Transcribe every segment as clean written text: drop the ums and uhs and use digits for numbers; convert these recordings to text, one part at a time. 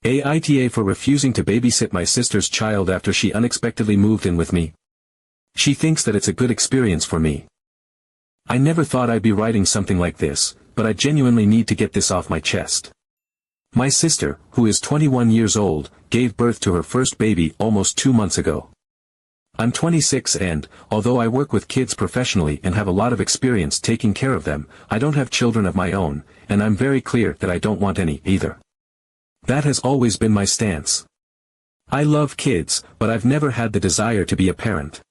AITA for refusing to babysit my sister's child after she unexpectedly moved in with me. She thinks that it's a good experience for me. I never thought I'd be writing something like this, but I genuinely need to get this off my chest. My sister, who is 21 years old, gave birth to her first baby almost 2 months ago. I'm 26 and, although I work with kids professionally and have a lot of experience taking care of them, I don't have children of my own, and I'm very clear that I don't want any either. That has always been my stance. I love kids, but I've never had the desire to be a parent.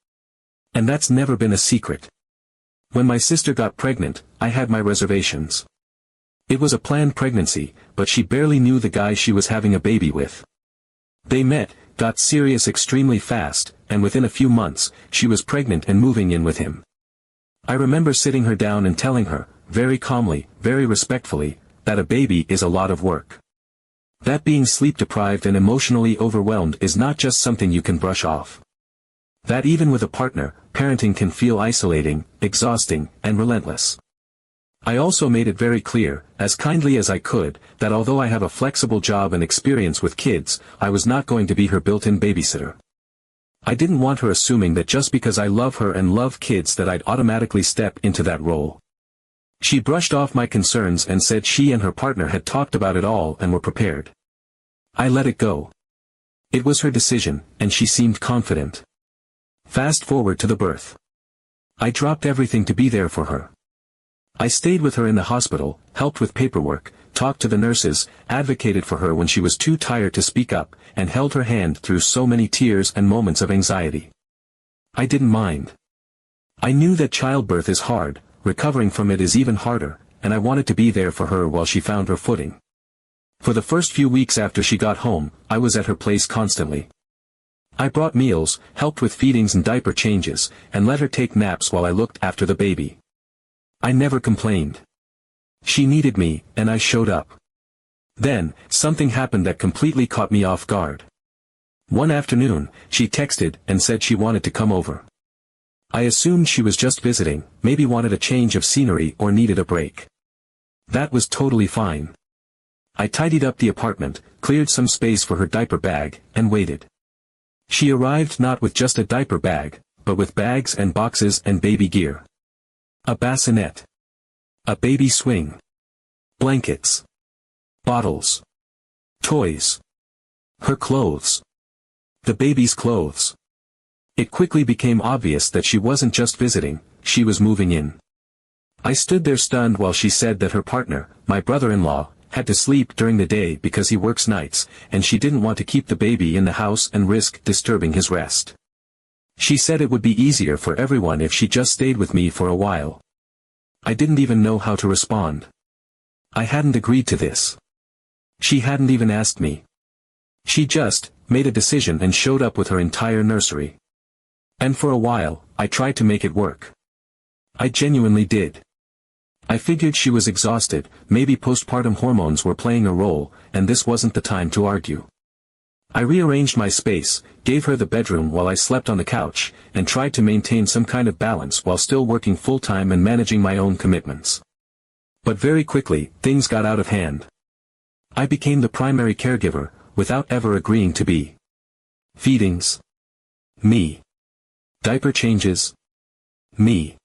And that's never been a secret. When my sister got pregnant, I had my reservations. It was a planned pregnancy, but she barely knew the guy she was having a baby with. They met, got serious extremely fast, and within a few months, she was pregnant and moving in with him. I remember sitting her down and telling her, very calmly, very respectfully, that a baby is a lot of work. That being sleep-deprived and emotionally overwhelmed is not just something you can brush off. That even with a partner, parenting can feel isolating, exhausting, and relentless. I also made it very clear, as kindly as I could, that although I have a flexible job and experience with kids, I was not going to be her built-in babysitter. I didn't want her assuming that just because I love her and love kids that I'd automatically step into that role. She brushed off my concerns and said she and her partner had talked about it all and were prepared. I let it go. It was her decision, and she seemed confident. Fast forward to the birth. I dropped everything to be there for her. I stayed with her in the hospital, helped with paperwork, talked to the nurses, advocated for her when she was too tired to speak up, and held her hand through so many tears and moments of anxiety. I didn't mind. I knew that childbirth is hard, recovering from it is even harder, and I wanted to be there for her while she found her footing. For the first few weeks after she got home, I was at her place constantly. I brought meals, helped with feedings and diaper changes, and let her take naps while I looked after the baby. I never complained. She needed me, and I showed up. Then, something happened that completely caught me off guard. One afternoon, she texted and said she wanted to come over. I assumed she was just visiting, maybe wanted a change of scenery or needed a break. That was totally fine. I tidied up the apartment, cleared some space for her diaper bag, and waited. She arrived not with just a diaper bag, but with bags and boxes and baby gear. A bassinet. A baby swing. Blankets. Bottles. Toys. Her clothes. The baby's clothes. It quickly became obvious that she wasn't just visiting, she was moving in. I stood there stunned while she said that her partner, my brother-in-law, had to sleep during the day because he works nights, and she didn't want to keep the baby in the house and risk disturbing his rest. She said it would be easier for everyone if she just stayed with me for a while. I didn't even know how to respond. I hadn't agreed to this. She hadn't even asked me. She just made a decision and showed up with her entire nursery. And for a while, I tried to make it work. I genuinely did. I figured she was exhausted, maybe postpartum hormones were playing a role, and this wasn't the time to argue. I rearranged my space, gave her the bedroom while I slept on the couch, and tried to maintain some kind of balance while still working full-time and managing my own commitments. But very quickly, things got out of hand. I became the primary caregiver, without ever agreeing to be. Feedings. Me. Diaper changes. Me.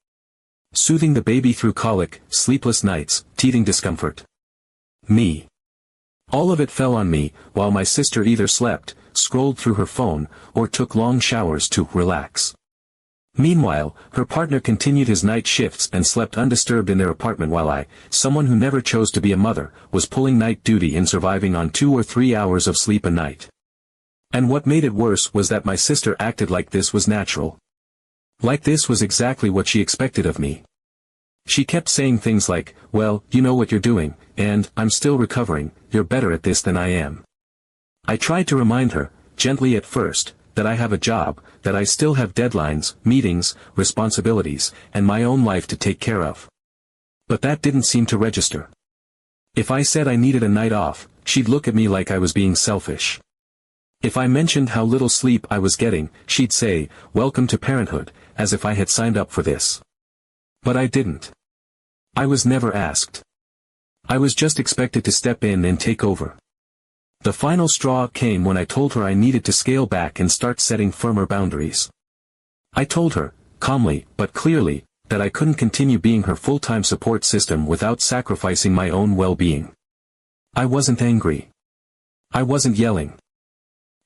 Soothing the baby through colic, sleepless nights, teething discomfort. Me. All of it fell on me, while my sister either slept, scrolled through her phone, or took long showers to relax. Meanwhile, her partner continued his night shifts and slept undisturbed in their apartment while I, someone who never chose to be a mother, was pulling night duty and surviving on 2 or 3 hours of sleep a night. And what made it worse was that my sister acted like this was natural. Like this was exactly what she expected of me. She kept saying things like, well, you know what you're doing, and, I'm still recovering, you're better at this than I am. I tried to remind her, gently at first, that I have a job, that I still have deadlines, meetings, responsibilities, and my own life to take care of. But that didn't seem to register. If I said I needed a night off, she'd look at me like I was being selfish. If I mentioned how little sleep I was getting, she'd say, welcome to parenthood, as if I had signed up for this. But I didn't. I was never asked. I was just expected to step in and take over. The final straw came when I told her I needed to scale back and start setting firmer boundaries. I told her, calmly but clearly, that I couldn't continue being her full-time support system without sacrificing my own well-being. I wasn't angry. I wasn't yelling.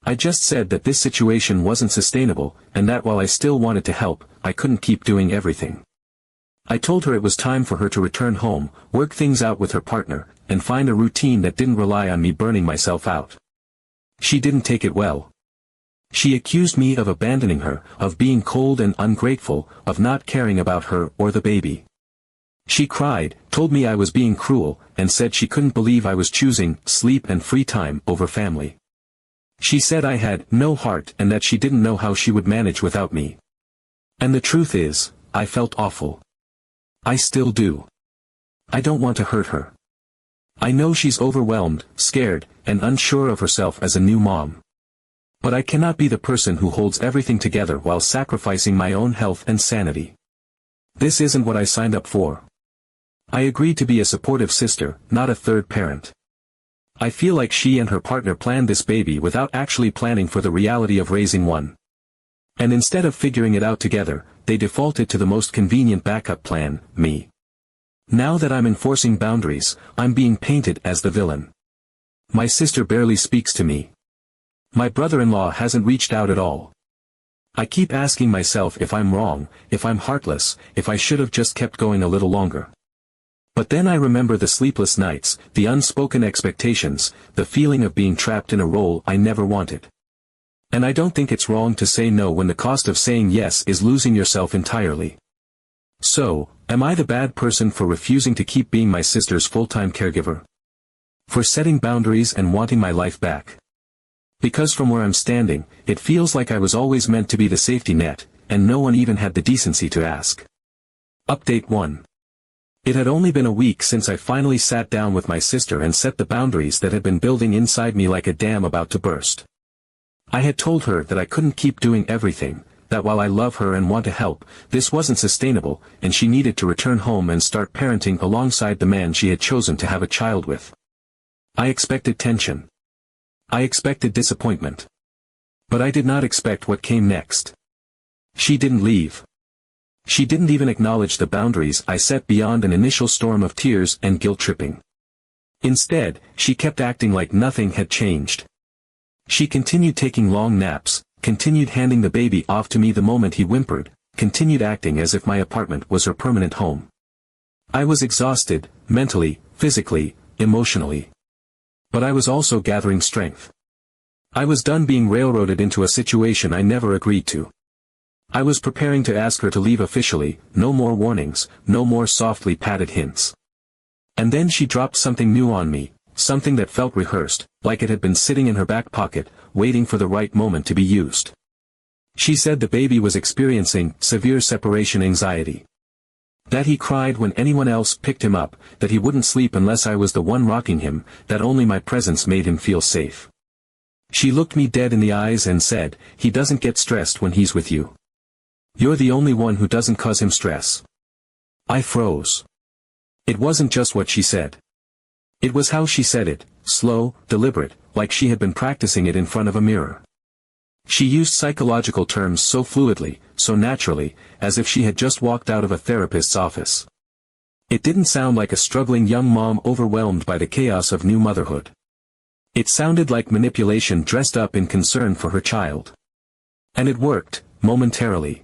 I just said that this situation wasn't sustainable, and that while I still wanted to help, I couldn't keep doing everything. I told her it was time for her to return home, work things out with her partner, and find a routine that didn't rely on me burning myself out. She didn't take it well. She accused me of abandoning her, of being cold and ungrateful, of not caring about her or the baby. She cried, told me I was being cruel, and said she couldn't believe I was choosing sleep and free time over family. She said I had no heart and that she didn't know how she would manage without me. And the truth is, I felt awful. I still do. I don't want to hurt her. I know she's overwhelmed, scared, and unsure of herself as a new mom. But I cannot be the person who holds everything together while sacrificing my own health and sanity. This isn't what I signed up for. I agreed to be a supportive sister, not a third parent. I feel like she and her partner planned this baby without actually planning for the reality of raising one. And instead of figuring it out together, they defaulted to the most convenient backup plan, me. Now that I'm enforcing boundaries, I'm being painted as the villain. My sister barely speaks to me. My brother-in-law hasn't reached out at all. I keep asking myself if I'm wrong, if I'm heartless, if I should have just kept going a little longer. But then I remember the sleepless nights, the unspoken expectations, the feeling of being trapped in a role I never wanted. And I don't think it's wrong to say no when the cost of saying yes is losing yourself entirely. So, am I the bad person for refusing to keep being my sister's full-time caregiver? For setting boundaries and wanting my life back? Because from where I'm standing, it feels like I was always meant to be the safety net, and no one even had the decency to ask. Update 1. It had only been a week since I finally sat down with my sister and set the boundaries that had been building inside me like a dam about to burst. I had told her that I couldn't keep doing everything, that while I love her and want to help, this wasn't sustainable, and she needed to return home and start parenting alongside the man she had chosen to have a child with. I expected tension. I expected disappointment. But I did not expect what came next. She didn't leave. She didn't even acknowledge the boundaries I set beyond an initial storm of tears and guilt-tripping. Instead, she kept acting like nothing had changed. She continued taking long naps, continued handing the baby off to me the moment he whimpered, continued acting as if my apartment was her permanent home. I was exhausted, mentally, physically, emotionally. But I was also gathering strength. I was done being railroaded into a situation I never agreed to. I was preparing to ask her to leave officially, no more warnings, no more softly patted hints. And then she dropped something new on me, something that felt rehearsed, like it had been sitting in her back pocket, waiting for the right moment to be used. She said the baby was experiencing severe separation anxiety. That he cried when anyone else picked him up, that he wouldn't sleep unless I was the one rocking him, that only my presence made him feel safe. She looked me dead in the eyes and said, "He doesn't get stressed when he's with you. You're the only one who doesn't cause him stress." I froze. It wasn't just what she said. It was how she said it, slow, deliberate, like she had been practicing it in front of a mirror. She used psychological terms so fluidly, so naturally, as if she had just walked out of a therapist's office. It didn't sound like a struggling young mom overwhelmed by the chaos of new motherhood. It sounded like manipulation dressed up in concern for her child. And it worked, momentarily.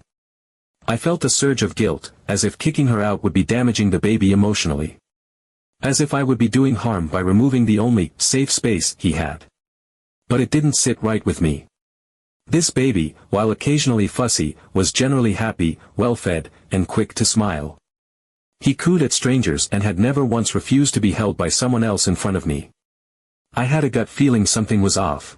I felt a surge of guilt, as if kicking her out would be damaging the baby emotionally. As if I would be doing harm by removing the only safe space he had. But it didn't sit right with me. This baby, while occasionally fussy, was generally happy, well-fed, and quick to smile. He cooed at strangers and had never once refused to be held by someone else in front of me. I had a gut feeling something was off.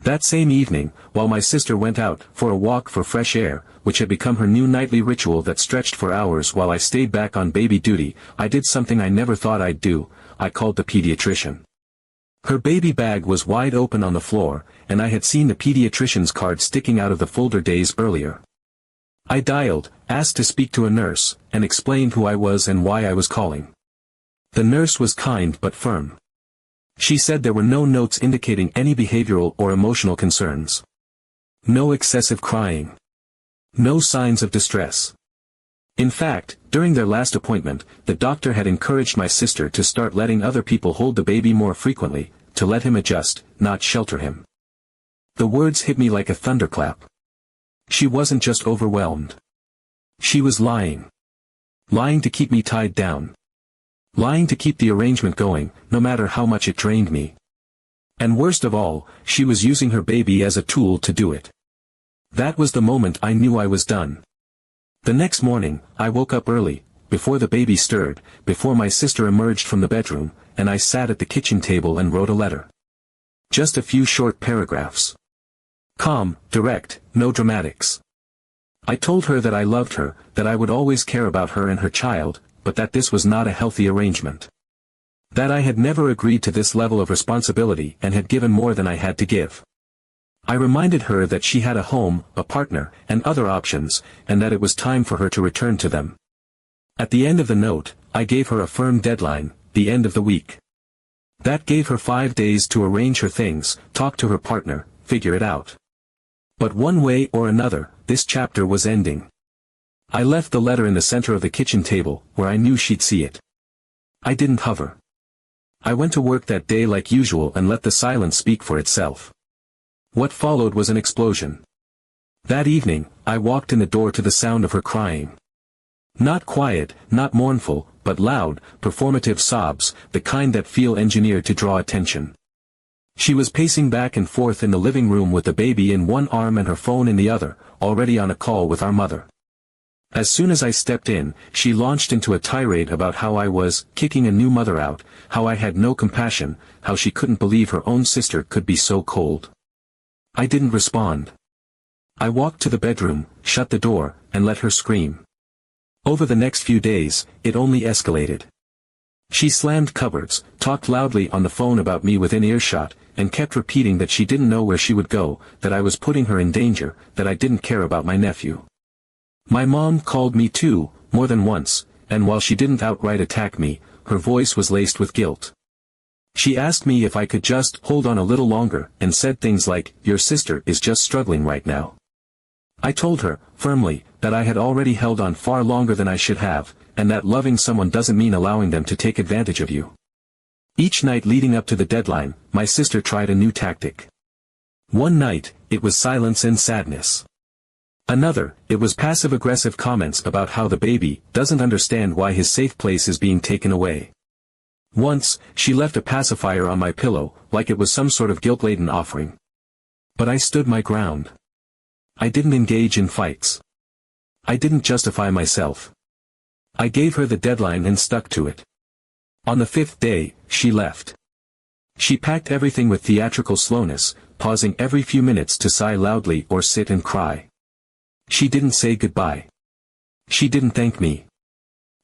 That same evening, while my sister went out for a walk for fresh air, which had become her new nightly ritual that stretched for hours while I stayed back on baby duty, I did something I never thought I'd do. I called the pediatrician. Her baby bag was wide open on the floor, and I had seen the pediatrician's card sticking out of the folder days earlier. I dialed, asked to speak to a nurse, and explained who I was and why I was calling. The nurse was kind but firm. She said there were no notes indicating any behavioral or emotional concerns. No excessive crying. No signs of distress. In fact, during their last appointment, the doctor had encouraged my sister to start letting other people hold the baby more frequently, to let him adjust, not shelter him. The words hit me like a thunderclap. She wasn't just overwhelmed. She was lying. Lying to keep me tied down. Lying to keep the arrangement going, no matter how much it drained me. And worst of all, she was using her baby as a tool to do it. That was the moment I knew I was done. The next morning, I woke up early, before the baby stirred, before my sister emerged from the bedroom, and I sat at the kitchen table and wrote a letter. Just a few short paragraphs. Calm, direct, no dramatics. I told her that I loved her, that I would always care about her and her child, but that this was not a healthy arrangement. That I had never agreed to this level of responsibility and had given more than I had to give. I reminded her that she had a home, a partner, and other options, and that it was time for her to return to them. At the end of the note, I gave her a firm deadline, the end of the week. That gave her 5 days to arrange her things, talk to her partner, figure it out. But one way or another, this chapter was ending. I left the letter in the center of the kitchen table, where I knew she'd see it. I didn't hover. I went to work that day like usual and let the silence speak for itself. What followed was an explosion. That evening, I walked in the door to the sound of her crying. Not quiet, not mournful, but loud, performative sobs, the kind that feel engineered to draw attention. She was pacing back and forth in the living room with the baby in one arm and her phone in the other, already on a call with our mother. As soon as I stepped in, she launched into a tirade about how I was kicking a new mother out, how I had no compassion, how she couldn't believe her own sister could be so cold. I didn't respond. I walked to the bedroom, shut the door, and let her scream. Over the next few days, it only escalated. She slammed cupboards, talked loudly on the phone about me within earshot, and kept repeating that she didn't know where she would go, that I was putting her in danger, that I didn't care about my nephew. My mom called me too, more than once, and while she didn't outright attack me, her voice was laced with guilt. She asked me if I could just hold on a little longer, and said things like, "Your sister is just struggling right now." I told her, firmly, that I had already held on far longer than I should have, and that loving someone doesn't mean allowing them to take advantage of you. Each night leading up to the deadline, my sister tried a new tactic. One night, it was silence and sadness. Another, it was passive-aggressive comments about how the baby doesn't understand why his safe place is being taken away. Once, she left a pacifier on my pillow, like it was some sort of guilt-laden offering. But I stood my ground. I didn't engage in fights. I didn't justify myself. I gave her the deadline and stuck to it. On the 5th day, she left. She packed everything with theatrical slowness, pausing every few minutes to sigh loudly or sit and cry. She didn't say goodbye. She didn't thank me.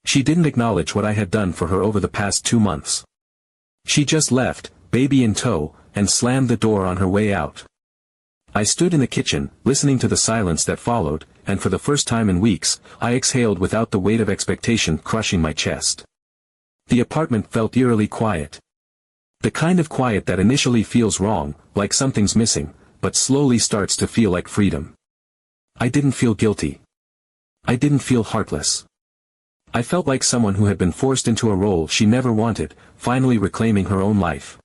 She didn't acknowledge what I had done for her over the past 2 months. She just left, baby in tow, and slammed the door on her way out. I stood in the kitchen, listening to the silence that followed, and for the first time in weeks, I exhaled without the weight of expectation crushing my chest. The apartment felt eerily quiet. The kind of quiet that initially feels wrong, like something's missing, but slowly starts to feel like freedom. I didn't feel guilty. I didn't feel heartless. I felt like someone who had been forced into a role she never wanted, finally reclaiming her own life.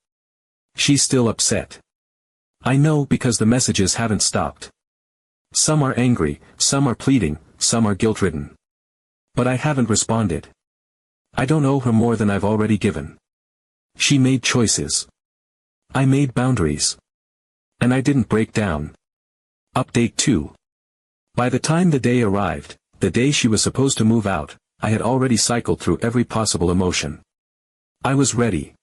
She's still upset. I know because the messages haven't stopped. Some are angry, some are pleading, some are guilt-ridden. But I haven't responded. I don't owe her more than I've already given. She made choices. I made boundaries. And I didn't break down. Update 2. By the time the day arrived, the day she was supposed to move out, I had already cycled through every possible emotion. I was ready.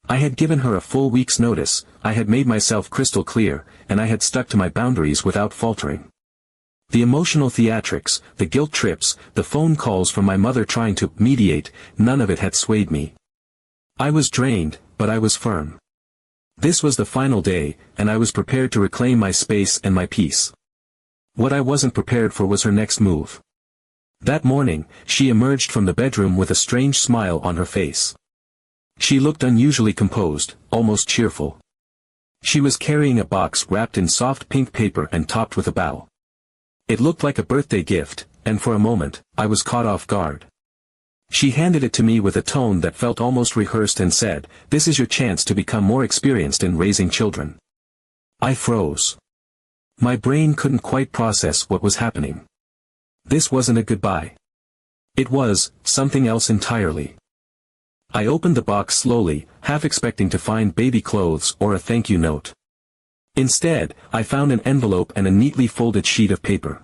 I had given her a full week's notice, I had made myself crystal clear, and I had stuck to my boundaries without faltering. The emotional theatrics, the guilt trips, the phone calls from my mother trying to mediate, none of it had swayed me. I was drained, but I was firm. This was the final day, and I was prepared to reclaim my space and my peace. What I wasn't prepared for was her next move. That morning, she emerged from the bedroom with a strange smile on her face. She looked unusually composed, almost cheerful. She was carrying a box wrapped in soft pink paper and topped with a bow. It looked like a birthday gift, and for a moment, I was caught off guard. She handed it to me with a tone that felt almost rehearsed and said, "This is your chance to become more experienced in raising children." I froze. My brain couldn't quite process what was happening. This wasn't a goodbye. It was something else entirely. I opened the box slowly, half expecting to find baby clothes or a thank you note. Instead, I found an envelope and a neatly folded sheet of paper.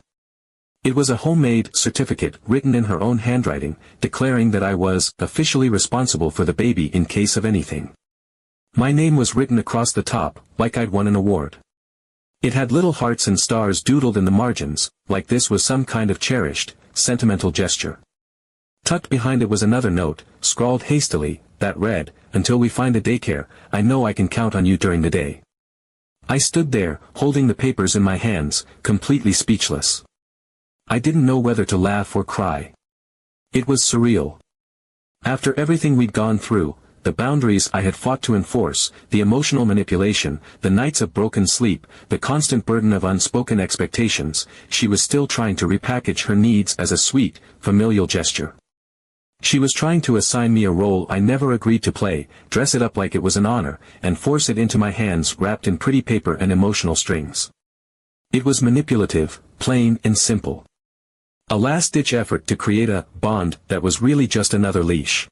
It was a homemade certificate written in her own handwriting, declaring that I was officially responsible for the baby in case of anything. My name was written across the top, like I'd won an award. It had little hearts and stars doodled in the margins, like this was some kind of cherished, sentimental gesture. Tucked behind it was another note, scrawled hastily, that read, "Until we find a daycare, I know I can count on you during the day." I stood there, holding the papers in my hands, completely speechless. I didn't know whether to laugh or cry. It was surreal. After everything we'd gone through, the boundaries I had fought to enforce, the emotional manipulation, the nights of broken sleep, the constant burden of unspoken expectations, she was still trying to repackage her needs as a sweet, familial gesture. She was trying to assign me a role I never agreed to play, dress it up like it was an honor, and force it into my hands wrapped in pretty paper and emotional strings. It was manipulative, plain and simple. A last-ditch effort to create a bond that was really just another leash.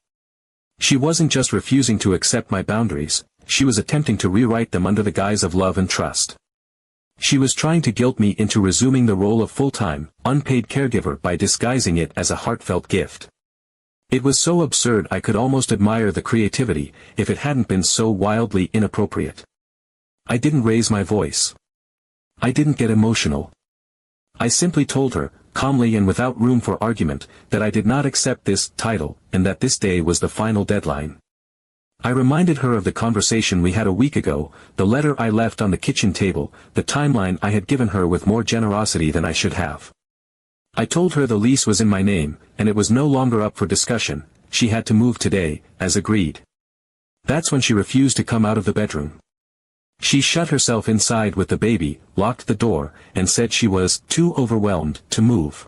She wasn't just refusing to accept my boundaries, she was attempting to rewrite them under the guise of love and trust. She was trying to guilt me into resuming the role of full-time, unpaid caregiver by disguising it as a heartfelt gift. It was so absurd I could almost admire the creativity, if it hadn't been so wildly inappropriate. I didn't raise my voice. I didn't get emotional. I simply told her, calmly and without room for argument, that I did not accept this title, and that this day was the final deadline. I reminded her of the conversation we had a week ago, the letter I left on the kitchen table, the timeline I had given her with more generosity than I should have. I told her the lease was in my name, and it was no longer up for discussion, she had to move today, as agreed. That's when she refused to come out of the bedroom. She shut herself inside with the baby, locked the door, and said she was too overwhelmed to move.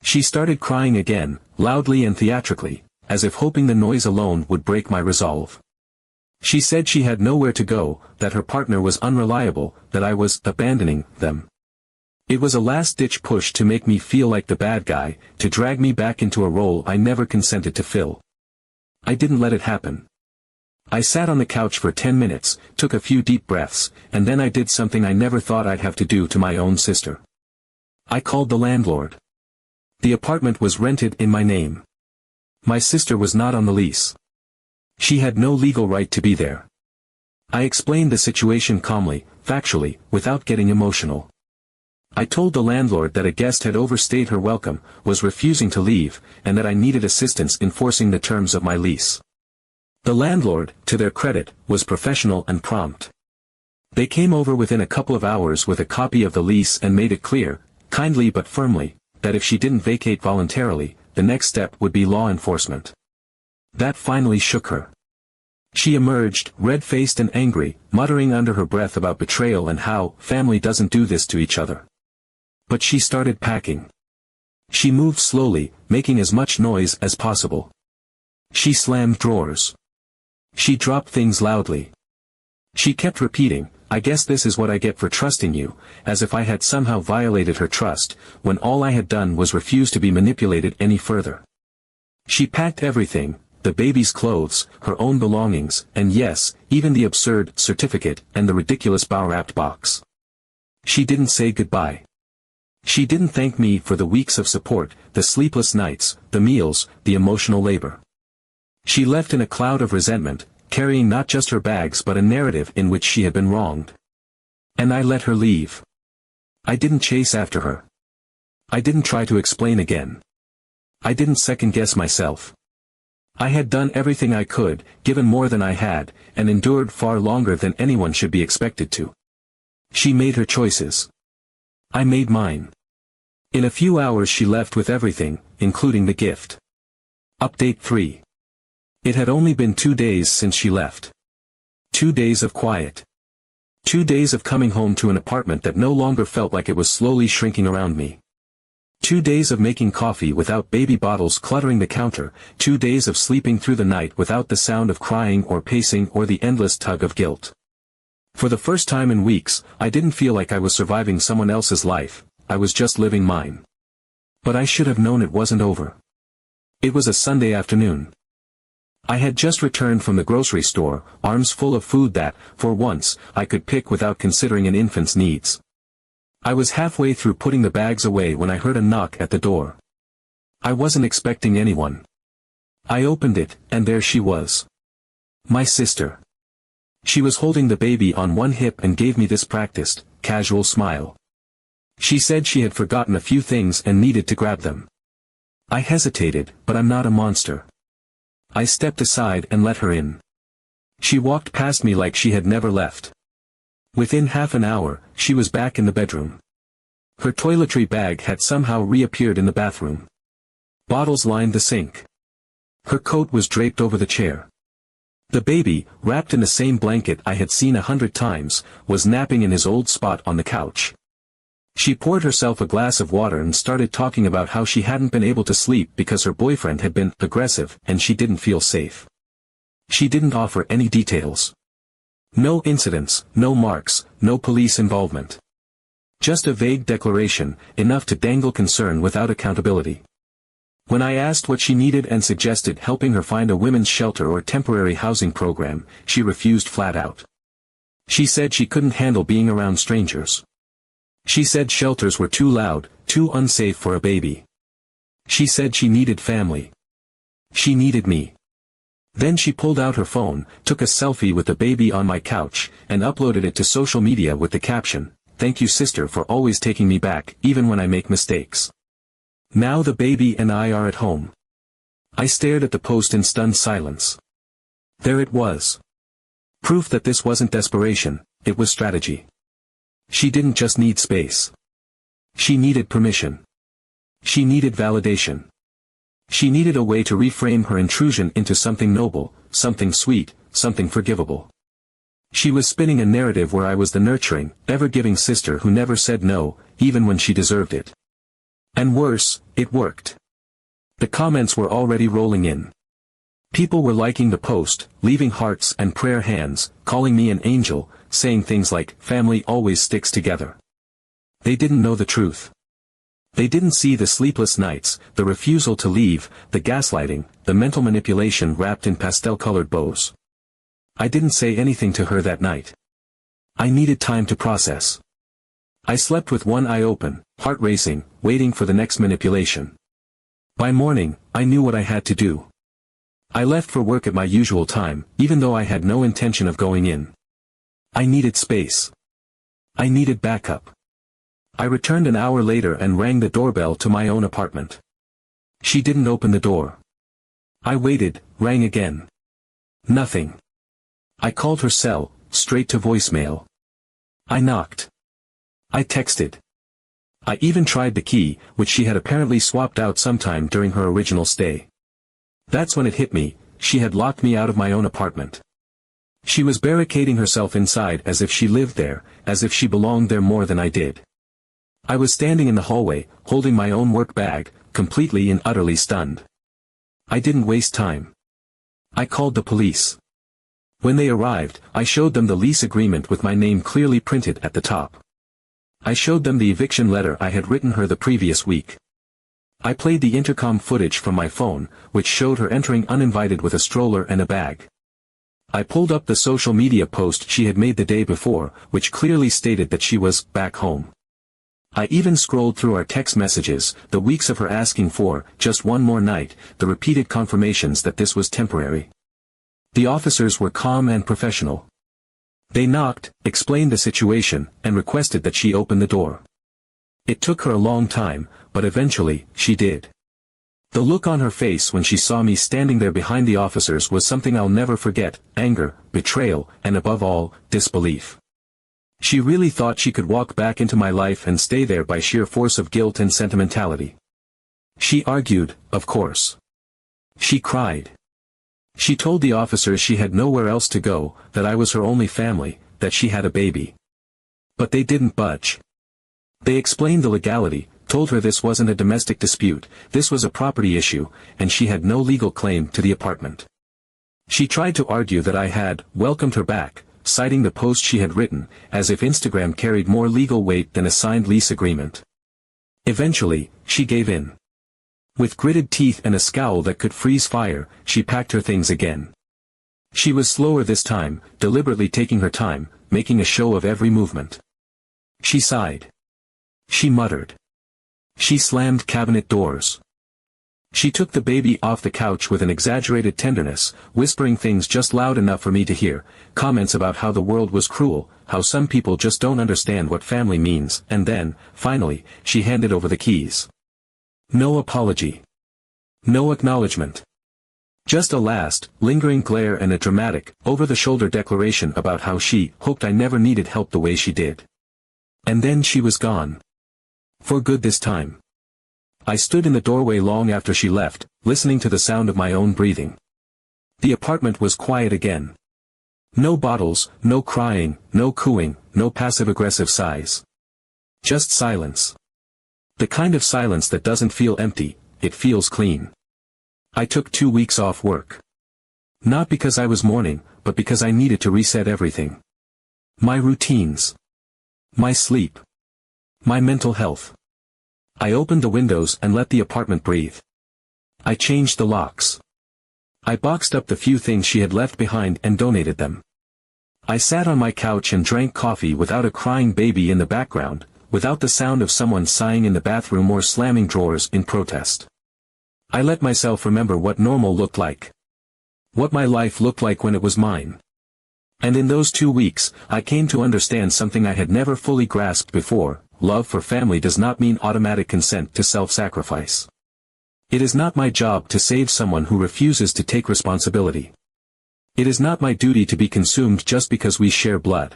She started crying again, loudly and theatrically, as if hoping the noise alone would break my resolve. She said she had nowhere to go, that her partner was unreliable, that I was abandoning them. It was a last-ditch push to make me feel like the bad guy, to drag me back into a role I never consented to fill. I didn't let it happen. I sat on the couch for 10 minutes, took a few deep breaths, and then I did something I never thought I'd have to do to my own sister. I called the landlord. The apartment was rented in my name. My sister was not on the lease. She had no legal right to be there. I explained the situation calmly, factually, without getting emotional. I told the landlord that a guest had overstayed her welcome, was refusing to leave, and that I needed assistance enforcing the terms of my lease. The landlord, to their credit, was professional and prompt. They came over within a couple of hours with a copy of the lease and made it clear, kindly but firmly, that if she didn't vacate voluntarily, the next step would be law enforcement. That finally shook her. She emerged, red-faced and angry, muttering under her breath about betrayal and how family doesn't do this to each other. But she started packing. She moved slowly, making as much noise as possible. She slammed drawers. She dropped things loudly. She kept repeating, "I guess this is what I get for trusting you," as if I had somehow violated her trust, when all I had done was refuse to be manipulated any further. She packed everything, the baby's clothes, her own belongings, and yes, even the absurd certificate and the ridiculous bow-wrapped box. She didn't say goodbye. She didn't thank me for the weeks of support, the sleepless nights, the meals, the emotional labor. She left in a cloud of resentment, carrying not just her bags but a narrative in which she had been wronged. And I let her leave. I didn't chase after her. I didn't try to explain again. I didn't second-guess myself. I had done everything I could, given more than I had, and endured far longer than anyone should be expected to. She made her choices. I made mine. In a few hours she left with everything, including the gift. Update 3. It had only been 2 days since she left. 2 days of quiet. 2 days of coming home to an apartment that no longer felt like it was slowly shrinking around me. 2 days of making coffee without baby bottles cluttering the counter, 2 days of sleeping through the night without the sound of crying or pacing or the endless tug of guilt. For the first time in weeks, I didn't feel like I was surviving someone else's life, I was just living mine. But I should have known it wasn't over. It was a Sunday afternoon. I had just returned from the grocery store, arms full of food that, for once, I could pick without considering an infant's needs. I was halfway through putting the bags away when I heard a knock at the door. I wasn't expecting anyone. I opened it, and there she was. My sister. She was holding the baby on one hip and gave me this practiced, casual smile. She said she had forgotten a few things and needed to grab them. I hesitated, but I'm not a monster. I stepped aside and let her in. She walked past me like she had never left. Within half an hour, she was back in the bedroom. Her toiletry bag had somehow reappeared in the bathroom. Bottles lined the sink. Her coat was draped over the chair. The baby, wrapped in the same blanket I had seen 100 times, was napping in his old spot on the couch. She poured herself a glass of water and started talking about how she hadn't been able to sleep because her boyfriend had been aggressive and she didn't feel safe. She didn't offer any details. No incidents, no marks, no police involvement. Just a vague declaration, enough to dangle concern without accountability. When I asked what she needed and suggested helping her find a women's shelter or temporary housing program, she refused flat out. She said she couldn't handle being around strangers. She said shelters were too loud, too unsafe for a baby. She said she needed family. She needed me. Then she pulled out her phone, took a selfie with the baby on my couch, and uploaded it to social media with the caption, "Thank you sister for always taking me back, even when I make mistakes." Now the baby and I are at home. I stared at the post in stunned silence. There it was. Proof that this wasn't desperation, it was strategy. She didn't just need space. She needed permission. She needed validation. She needed a way to reframe her intrusion into something noble, something sweet, something forgivable. She was spinning a narrative where I was the nurturing, ever-giving sister who never said no, even when she deserved it. And worse, it worked. The comments were already rolling in. People were liking the post, leaving hearts and prayer hands, calling me an angel, saying things like, "Family always sticks together." They didn't know the truth. They didn't see the sleepless nights, the refusal to leave, the gaslighting, the mental manipulation wrapped in pastel-colored bows. I didn't say anything to her that night. I needed time to process. I slept with one eye open, heart racing, waiting for the next manipulation. By morning, I knew what I had to do. I left for work at my usual time, even though I had no intention of going in. I needed space. I needed backup. I returned an hour later and rang the doorbell to my own apartment. She didn't open the door. I waited, rang again. Nothing. I called her cell, straight to voicemail. I knocked. I texted. I even tried the key, which she had apparently swapped out sometime during her original stay. That's when it hit me, she had locked me out of my own apartment. She was barricading herself inside as if she lived there, as if she belonged there more than I did. I was standing in the hallway, holding my own work bag, completely and utterly stunned. I didn't waste time. I called the police. When they arrived, I showed them the lease agreement with my name clearly printed at the top. I showed them the eviction letter I had written her the previous week. I played the intercom footage from my phone, which showed her entering uninvited with a stroller and a bag. I pulled up the social media post she had made the day before, which clearly stated that she was back home. I even scrolled through our text messages, the weeks of her asking for just one more night, the repeated confirmations that this was temporary. The officers were calm and professional. They knocked, explained the situation, and requested that she open the door. It took her a long time, but eventually, she did. The look on her face when she saw me standing there behind the officers was something I'll never forget: anger, betrayal, and above all, disbelief. She really thought she could walk back into my life and stay there by sheer force of guilt and sentimentality. She argued, of course. She cried. She told the officers she had nowhere else to go, that I was her only family, that she had a baby. But they didn't budge. They explained the legality, told her this wasn't a domestic dispute, this was a property issue, and she had no legal claim to the apartment. She tried to argue that I had welcomed her back, citing the post she had written, as if Instagram carried more legal weight than a signed lease agreement. Eventually, she gave in. With gritted teeth and a scowl that could freeze fire, she packed her things again. She was slower this time, deliberately taking her time, making a show of every movement. She sighed. She muttered. She slammed cabinet doors. She took the baby off the couch with an exaggerated tenderness, whispering things just loud enough for me to hear, comments about how the world was cruel, how some people just don't understand what family means, and then, finally, she handed over the keys. No apology. No acknowledgement. Just a last, lingering glare and a dramatic, over-the-shoulder declaration about how she hoped I never needed help the way she did. And then she was gone. For good this time. I stood in the doorway long after she left, listening to the sound of my own breathing. The apartment was quiet again. No bottles, no crying, no cooing, no passive-aggressive sighs. Just silence. The kind of silence that doesn't feel empty, it feels clean. I took 2 weeks off work. Not because I was mourning, but because I needed to reset everything. My routines. My sleep. My mental health. I opened the windows and let the apartment breathe. I changed the locks. I boxed up the few things she had left behind and donated them. I sat on my couch and drank coffee without a crying baby in the background, without the sound of someone sighing in the bathroom or slamming drawers in protest. I let myself remember what normal looked like. What my life looked like when it was mine. And in those 2 weeks, I came to understand something I had never fully grasped before: love for family does not mean automatic consent to self-sacrifice. It is not my job to save someone who refuses to take responsibility. It is not my duty to be consumed just because we share blood.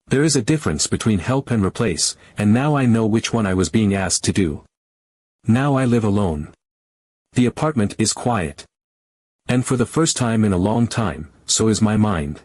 There is a difference between help and replace, and now I know which one I was being asked to do. Now I live alone. The apartment is quiet. And for the first time in a long time, so is my mind.